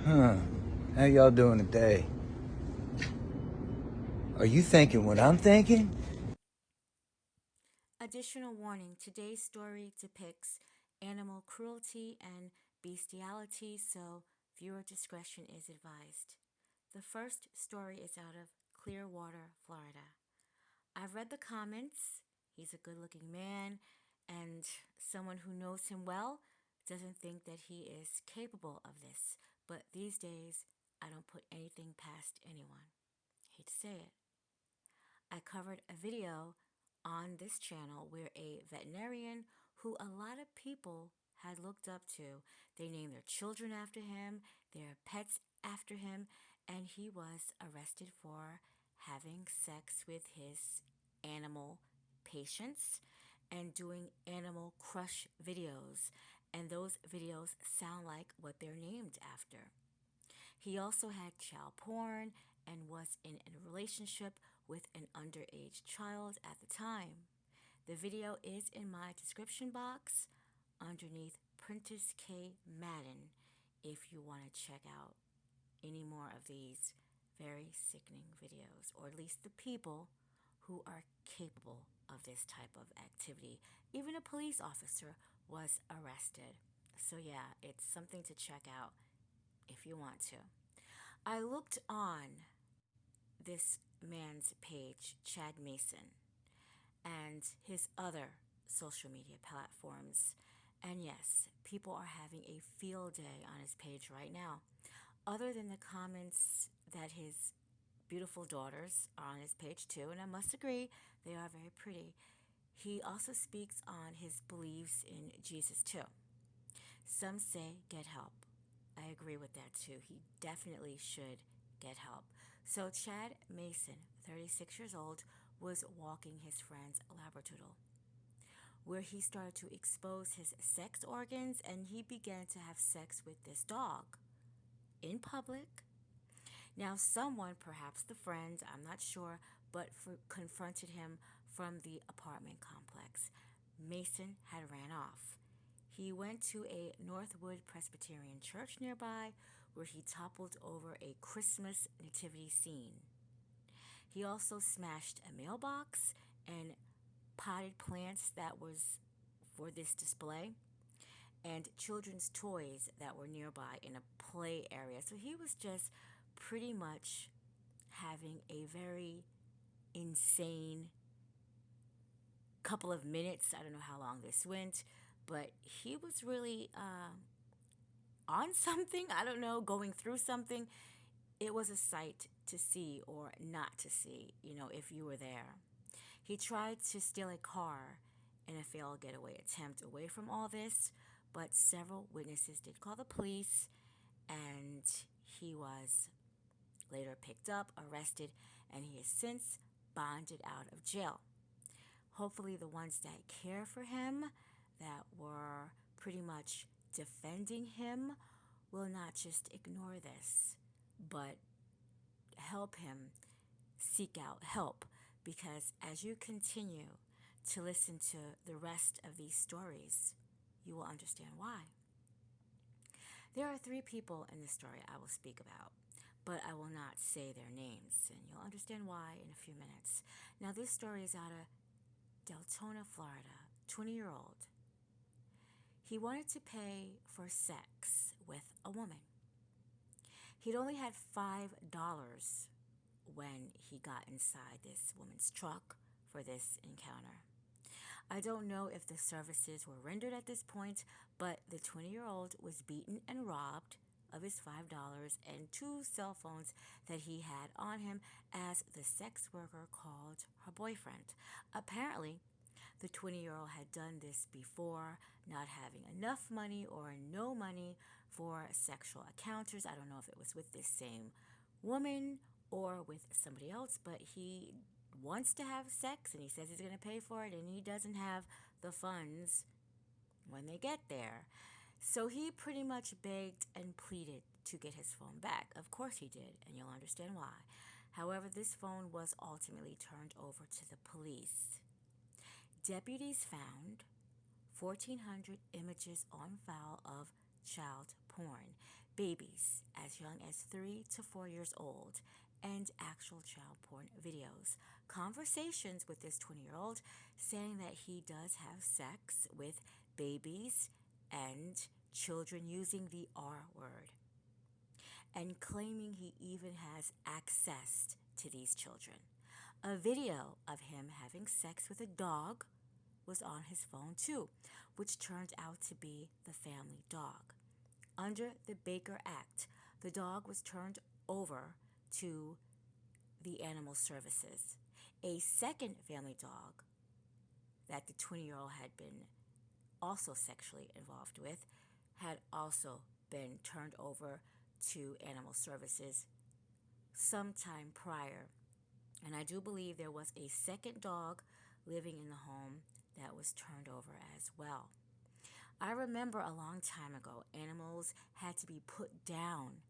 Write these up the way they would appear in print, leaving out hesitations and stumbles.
Huh. How y'all doing today? Are you thinking what I'm thinking? Additional warning, today's story depicts animal cruelty and bestiality, so viewer discretion is advised. The first story is out of Clearwater, Florida. I've read the comments. He's a good looking man, and someone who knows him well doesn't think that he is capable of this. But these days, I don't put anything past anyone. Hate to say it. I covered a video on this channel where a veterinarian who a lot of people had looked up to, they named their children after him, their pets after him, and he was arrested for having sex with his animal patients and doing animal crush videos. And those videos sound like what they're named after. He also had child porn and was in a relationship with an underage child at the time. The video is in my description box underneath Prentiss K Madden if you want to check out any more of these very sickening videos, or at least the people who are capable of this type of activity. Even a police officer was arrested. So, yeah, it's something to check out if you want to. I looked on this man's page, Chad Mason, and his other social media platforms. And yes, people are having a field day on his page right now. Other than the comments that his beautiful daughters are on his page too, and I must agree, they are very pretty. He also speaks on his beliefs in Jesus too. Some say get help. I agree with that too. He definitely should get help. So, Chad Mason, 36 years old, was walking his friend's Labradoodle, where he started to expose his sex organs and he began to have sex with this dog in public. Now, someone, perhaps the friend, I'm not sure, but confronted him from the apartment complex. Mason had ran off. He went to a Northwood Presbyterian church nearby where he toppled over a Christmas nativity scene. He also smashed a mailbox and potted plants that was for this display and children's toys that were nearby in a play area. So he was just pretty much having a very insane couple of minutes. I don't know how long this went, but he was really on something. I don't know, going through something. It was a sight to see or not to see, if you were there. He tried to steal a car in a failed getaway attempt away from all this, but several witnesses did call the police, and he was later picked up, arrested, and he has since bonded out of jail. Hopefully, the ones that care for him, that were pretty much defending him, will not just ignore this, but help him seek out help. Because as you continue to listen to the rest of these stories, you will understand why. There are three people in this story I will speak about, but I will not say their names, and you'll understand why in a few minutes. Now, this story is out of Deltona, Florida, 20-year-old. He wanted to pay for sex with a woman. He'd only had $5 when he got inside this woman's truck for this encounter. I don't know if the services were rendered at this point, but the 20-year-old was beaten and robbed of his $5 and two cell phones that he had on him as the sex worker called her boyfriend. Apparently, the 20-year-old had done this before, not having enough money or no money for sexual encounters. I don't know if it was with this same woman or with somebody else, but he wants to have sex and he says he's going to pay for it, and he doesn't have the funds when they get there. So he pretty much begged and pleaded to get his phone back. Of course he did, and you'll understand why. However, this phone was ultimately turned over to the police. Deputies found 1,400 images on file of child porn. babies as young as 3 to 4 years old, and actual child porn videos. Conversations with this 20-year-old saying that he does have sex with babies and children using the R word, and claiming he even has access to these children. A video of him having sex with a dog was on his phone too, which turned out to be the family dog. Under the Baker Act, the dog was turned over to the animal services. A second family dog that the 20-year-old had been also sexually involved with had also been turned over to animal services sometime prior. And I do believe there was a second dog living in the home that was turned over as well. I remember a long time ago, animals had to be put down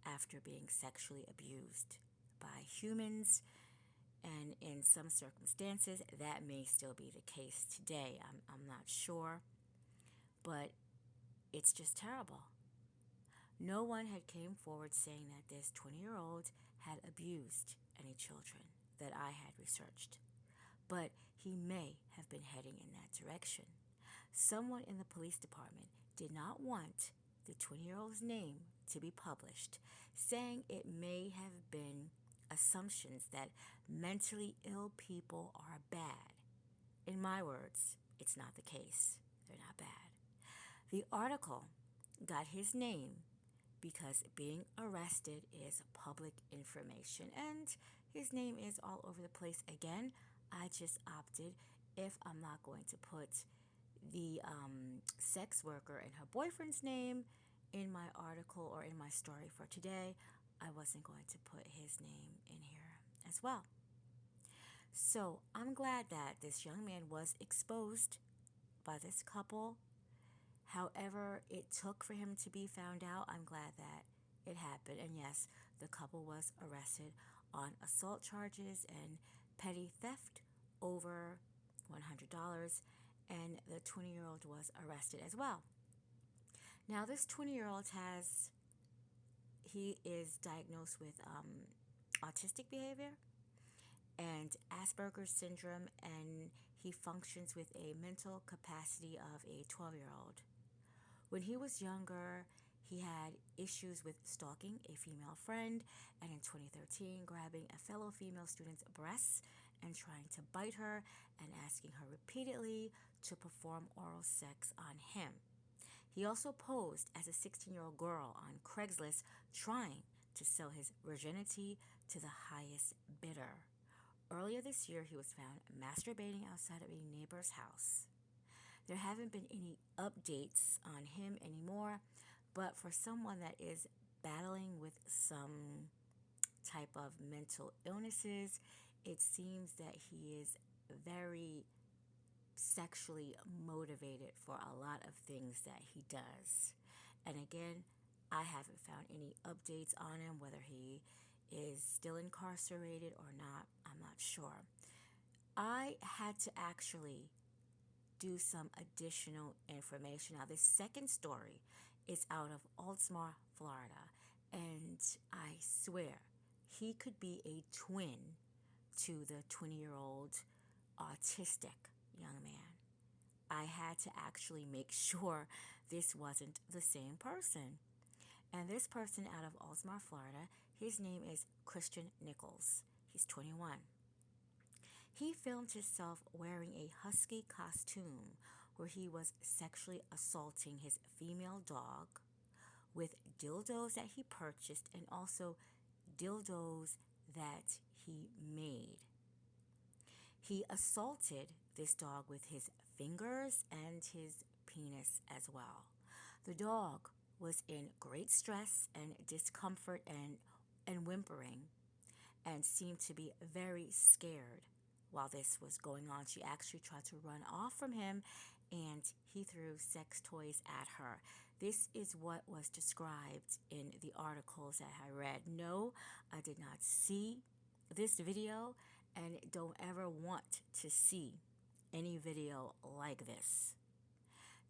after being sexually abused by humans, and in some circumstances, that may still be the case today. I'm not sure, but it's just terrible. No one had came forward saying that this 20-year-old had abused any children that I had researched, but he may have been heading in that direction. Someone in the police department did not want the 20-year-old's name to be published, saying it may have been assumptions that mentally ill people are bad. In my words, it's not the case. They're not bad. The article got his name because being arrested is public information, and his name is all over the place. Again, I just opted, if I'm not going to put the sex worker and her boyfriend's name in my article or in my story for today, I wasn't going to put his name in here as well. So I'm glad that this young man was exposed by this couple. However it took for him to be found out, I'm glad that it happened. And yes, the couple was arrested on assault charges and petty theft over $100, and the 20-year-old was arrested as well. Now, this 20-year-old he is diagnosed with autistic behavior and Asperger's syndrome, and he functions with a mental capacity of a 12-year-old. When he was younger, he had issues with stalking a female friend, and in 2013, grabbing a fellow female student's breasts and trying to bite her and asking her repeatedly to perform oral sex on him. He also posed as a 16-year-old girl on Craigslist, trying to sell his virginity to the highest bidder. Earlier this year, he was found masturbating outside of a neighbor's house. There haven't been any updates on him anymore, but for someone that is battling with some type of mental illnesses, it seems that he is very sexually motivated for a lot of things that he does. And again, I haven't found any updates on him, whether he is still incarcerated or not, I'm not sure. I had to actually do some additional information. Now, this second story is out of Altamar, Florida, and I swear he could be a twin to the 20-year-old autistic young man. I had to actually make sure this wasn't the same person. And this person out of Altamar, Florida, his name is Christian Nicols. He's 21. He filmed himself wearing a husky costume where he was sexually assaulting his female dog with dildos that he purchased and also dildos that he made. He assaulted this dog with his fingers and his penis as well. The dog was in great stress and discomfort and whimpering, and seemed to be very scared while this was going on. She actually tried to run off from him, and he threw sex toys at her. This is what was described in the articles that I read. No, I did not see this video, and don't ever want to see any video like this.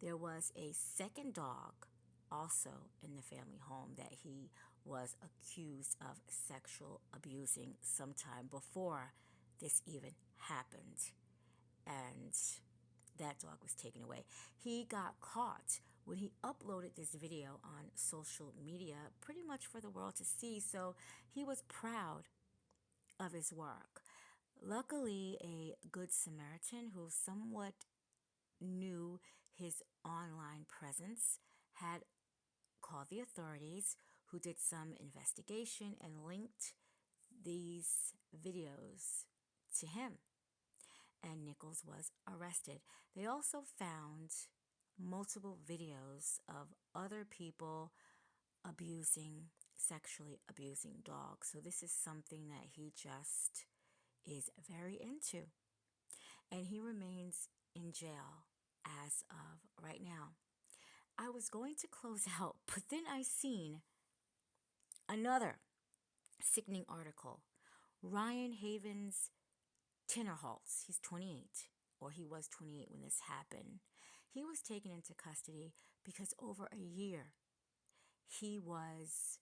There was a second dog also in the family home that he was accused of sexual abusing sometime before this even happened. And that dog was taken away. He got caught when he uploaded this video on social media, pretty much for the world to see. So he was proud of his work. Luckily, a good Samaritan who somewhat knew his online presence had called the authorities, who did some investigation and linked these videos to him. And Nicols was arrested. They also found multiple videos of other people sexually abusing dogs. So this is something that he just is very into. And he remains in jail as of right now. I was going to close out, but then I seen another sickening article. Ryan Haven's Tannenholz, he's 28, or he was 28 when this happened. He was taken into custody because over a year he was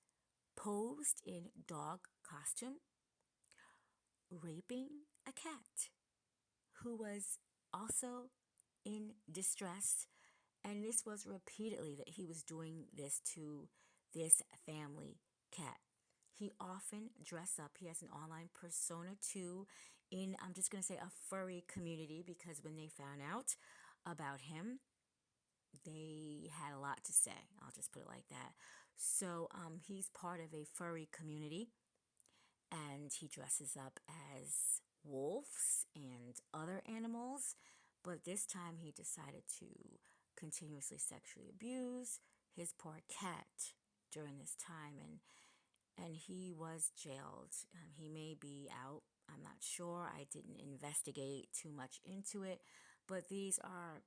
posed in dog costume, raping a cat who was also in distress. And this was repeatedly that he was doing this to this family cat. He often dress up. He has an online persona too in, I'm just going to say, a furry community, because when they found out about him, they had a lot to say. I'll just put it like that. So he's part of a furry community, and he dresses up as wolves and other animals. But this time he decided to continuously sexually abuse his poor cat during this time, and he was jailed. He may be out. I'm not sure. I didn't investigate too much into it, but these are,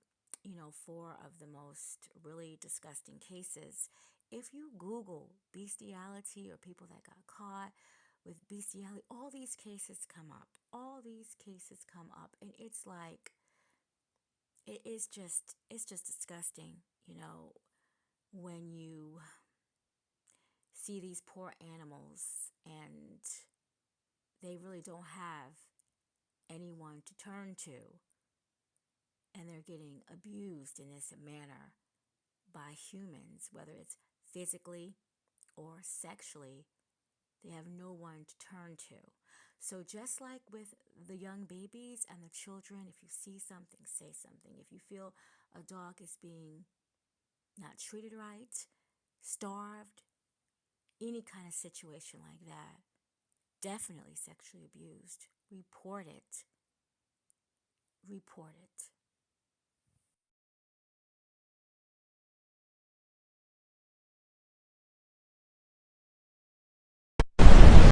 four of the most really disgusting cases. If you Google bestiality or people that got caught with bestiality, all these cases come up. All these cases come up, and it's like it's just disgusting, when you see these poor animals and they really don't have anyone to turn to, and they're getting abused in this manner by humans, whether it's physically or sexually. They have no one to turn to. So just like with the young babies and the children, if you see something, say something. If you feel a dog is being not treated right, starved, any kind of situation like that, definitely sexually abused, report it. Report it.